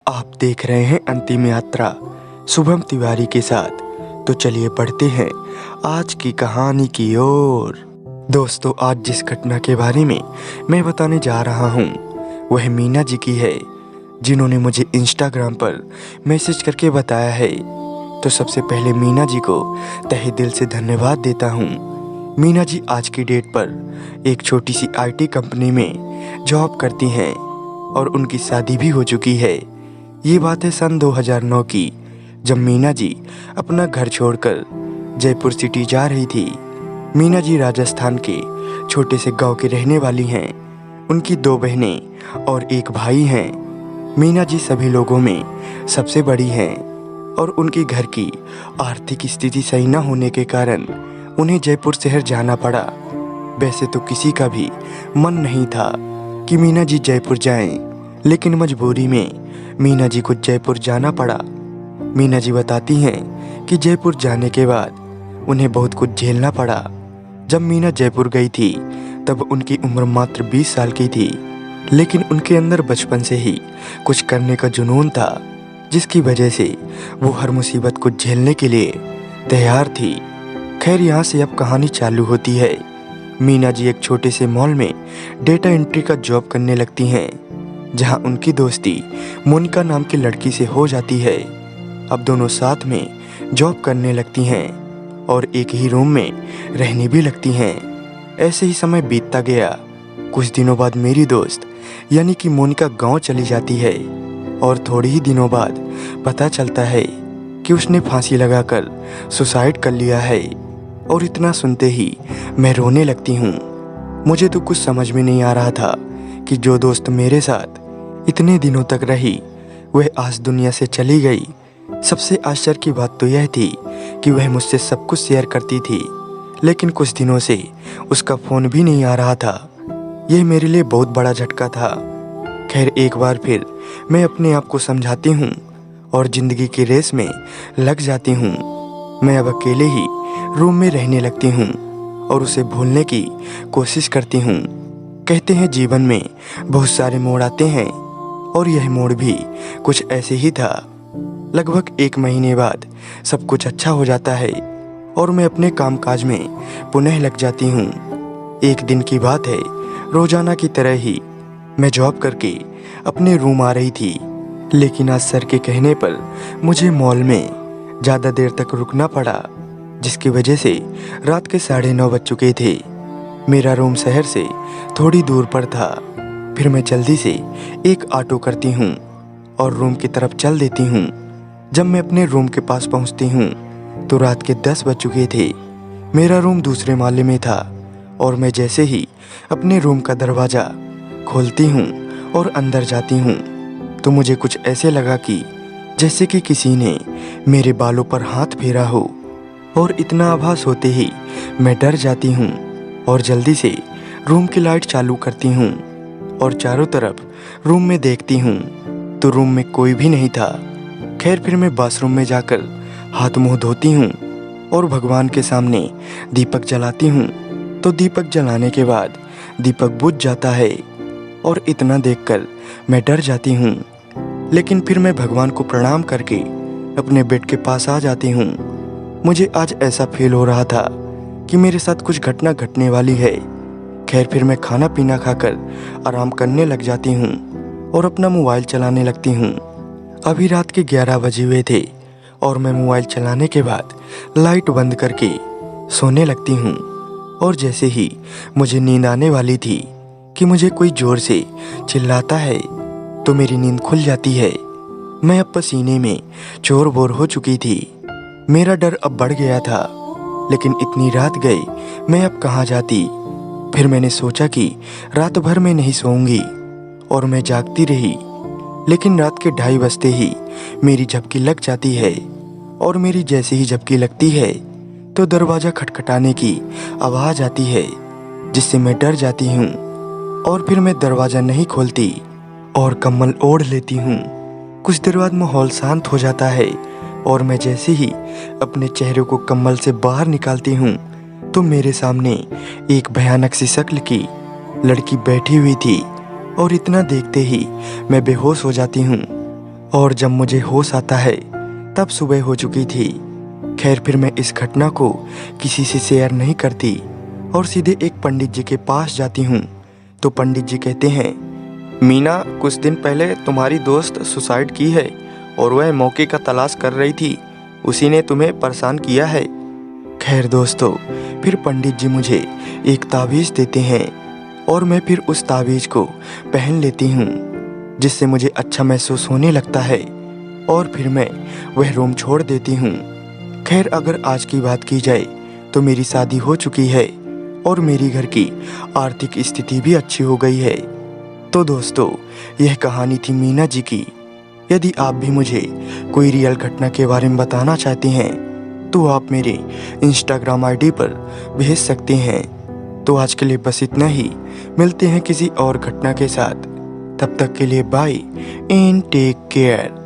आप देख रहे हैं अंतिम यात्रा शुभम तिवारी के साथ। तो चलिए पढ़ते हैं आज की कहानी की ओर। दोस्तों, आज जिस घटना के बारे में मैं बताने जा रहा हूँ वह मीना जी की है, जिन्होंने मुझे इंस्टाग्राम पर मैसेज करके बताया है। तो सबसे पहले मीना जी को तहे दिल से धन्यवाद देता हूँ। मीना जी आज की डेट पर एक छोटी सी IT कंपनी में जॉब करती हैं और उनकी शादी भी हो चुकी है। ये बात है सन 2009 की, जब मीना जी अपना घर छोड़कर जयपुर सिटी जा रही थी। मीना जी राजस्थान के छोटे से गांव की रहने वाली हैं। उनकी 2 बहनें और एक भाई हैं। मीना जी सभी लोगों में सबसे बड़ी हैं और उनके घर की आर्थिक स्थिति सही न होने के कारण उन्हें जयपुर शहर जाना पड़ा। वैसे तो किसी का भी मन नहीं था कि मीना जी जयपुर जाएं, लेकिन मजबूरी में मीना जी को जयपुर जाना पड़ा। मीना जी बताती हैं कि जयपुर जाने के बाद उन्हें बहुत कुछ झेलना पड़ा। जब मीना जयपुर गई थी तब उनकी उम्र मात्र 20 साल की थी, लेकिन उनके अंदर बचपन से ही कुछ करने का जुनून था, जिसकी वजह से वो हर मुसीबत को झेलने के लिए तैयार थी। खैर, यहाँ से अब कहानी चालू होती है। मीना जी एक छोटे से मॉल में डेटा एंट्री का जॉब करने लगती हैं, जहाँ उनकी दोस्ती मोनिका नाम की लड़की से हो जाती है। अब दोनों साथ में जॉब करने लगती हैं और एक ही रूम में रहने भी लगती हैं। ऐसे ही समय बीतता गया। कुछ दिनों बाद मेरी दोस्त यानी कि मोनिका गांव चली जाती है और थोड़े ही दिनों बाद पता चलता है कि उसने फांसी लगाकर सुसाइड कर लिया है। और इतना सुनते ही मैं रोने लगती हूँ। मुझे तो कुछ समझ में नहीं आ रहा था कि जो दोस्त मेरे साथ इतने दिनों तक रही वह आज दुनिया से चली गई। सबसे आश्चर्य की बात तो यह थी कि वह मुझसे सब कुछ शेयर करती थी, लेकिन कुछ दिनों से उसका फ़ोन भी नहीं आ रहा था। यह मेरे लिए बहुत बड़ा झटका था। खैर, एक बार फिर मैं अपने आप को समझाती हूँ और ज़िंदगी की रेस में लग जाती हूँ। मैं अब अकेले ही रूम में रहने लगती हूँ और उसे भूलने की कोशिश करती हूँ। कहते हैं जीवन में बहुत सारे मोड़ आते हैं और यह मोड़ भी कुछ ऐसे ही था। लगभग 1 महीने बाद सब कुछ अच्छा हो जाता है और मैं अपने कामकाज में पुनः लग जाती हूँ। एक दिन की बात है, रोजाना की तरह ही मैं जॉब करके अपने रूम आ रही थी, लेकिन आज सर के कहने पर मुझे मॉल में ज़्यादा देर तक रुकना पड़ा, जिसकी वजह से रात के 9:30 बज चुके थे। मेरा रूम शहर से थोड़ी दूर पर था। फिर मैं जल्दी से एक ऑटो करती हूँ और रूम की तरफ चल देती हूँ। जब मैं अपने रूम के पास पहुँचती हूँ तो रात के 10 बज चुके थे। मेरा रूम दूसरे माले में था और मैं जैसे ही अपने रूम का दरवाज़ा खोलती हूँ और अंदर जाती हूँ तो मुझे कुछ ऐसे लगा कि जैसे कि किसी ने मेरे बालों पर हाथ फेरा हो, और इतना आभास होते ही मैं डर जाती हूँ और जल्दी से रूम की लाइट चालू करती हूँ और चारों तरफ रूम में देखती हूँ तो रूम में कोई भी नहीं था। खैर, फिर मैं बाथरूम में जाकर हाथ मुंह धोती हूँ और भगवान के सामने दीपक जलाती हूँ। तो दीपक जलाने के बाद दीपक बुझ जाता है और इतना देखकर मैं डर जाती हूँ। लेकिन फिर मैं भगवान को प्रणाम करके अपने बेड के पास आ जाती हूँ। मुझे आज ऐसा फील हो रहा था कि मेरे साथ कुछ घटना घटने वाली है। खैर, फिर मैं खाना पीना खाकर आराम करने लग जाती हूँ और अपना मोबाइल चलाने लगती हूँ। अभी रात के 11 बजे हुए थे और मैं मोबाइल चलाने के बाद लाइट बंद करके सोने लगती हूँ। और जैसे ही मुझे नींद आने वाली थी कि मुझे कोई ज़ोर से चिल्लाता है तो मेरी नींद खुल जाती है। मैं अब पसीने में चोर बोर हो चुकी थी। मेरा डर अब बढ़ गया था, लेकिन इतनी रात गई मैं अब कहाँ जाती। फिर मैंने सोचा कि रात भर मैं नहीं सोऊंगी और मैं जागती रही। लेकिन रात के 2:30 बजते ही मेरी झपकी लग जाती है और मेरी जैसे ही झपकी लगती है तो दरवाज़ा खटखटाने की आवाज़ आती है, जिससे मैं डर जाती हूँ और फिर मैं दरवाज़ा नहीं खोलती और कंबल ओढ़ लेती हूँ। कुछ देर बाद माहौल शांत हो जाता है और मैं जैसे ही अपने चेहरे को कंबल से बाहर निकालती हूँ तो मेरे सामने एक भयानक सी शक्ल की लड़की बैठी हुई थी और इतना देखते ही मैं बेहोश हो जाती हूँ। और जब मुझे होश आता है तब सुबह हो चुकी थी। खैर फिर मैं इस घटना को किसी से शेयर नहीं करती और सीधे एक पंडित जी के पास जाती हूँ। तो पंडित जी कहते हैं, मीना, कुछ दिन पहले तुम्हारी दोस्त सुसाइड की है और वह मौके का तलाश कर रही थी, उसी ने तुम्हें परेशान किया है। खैर दोस्तों, फिर पंडित जी मुझे एक ताबीज़ देते हैं और मैं फिर उस ताबीज़ को पहन लेती हूँ, जिससे मुझे अच्छा महसूस होने लगता है और फिर मैं वह रूम छोड़ देती हूँ। खैर अगर आज की बात की जाए तो मेरी शादी हो चुकी है और मेरी घर की आर्थिक स्थिति भी अच्छी हो गई है। तो दोस्तों, यह कहानी थी मीना जी की। यदि आप भी मुझे कोई रियल घटना के बारे में बताना चाहते हैं तो आप मेरे इंस्टाग्राम आईडी पर भेज सकते हैं। तो आज के लिए बस इतना ही। मिलते हैं किसी और घटना के साथ। तब तक के लिए बाय एंड टेक केयर।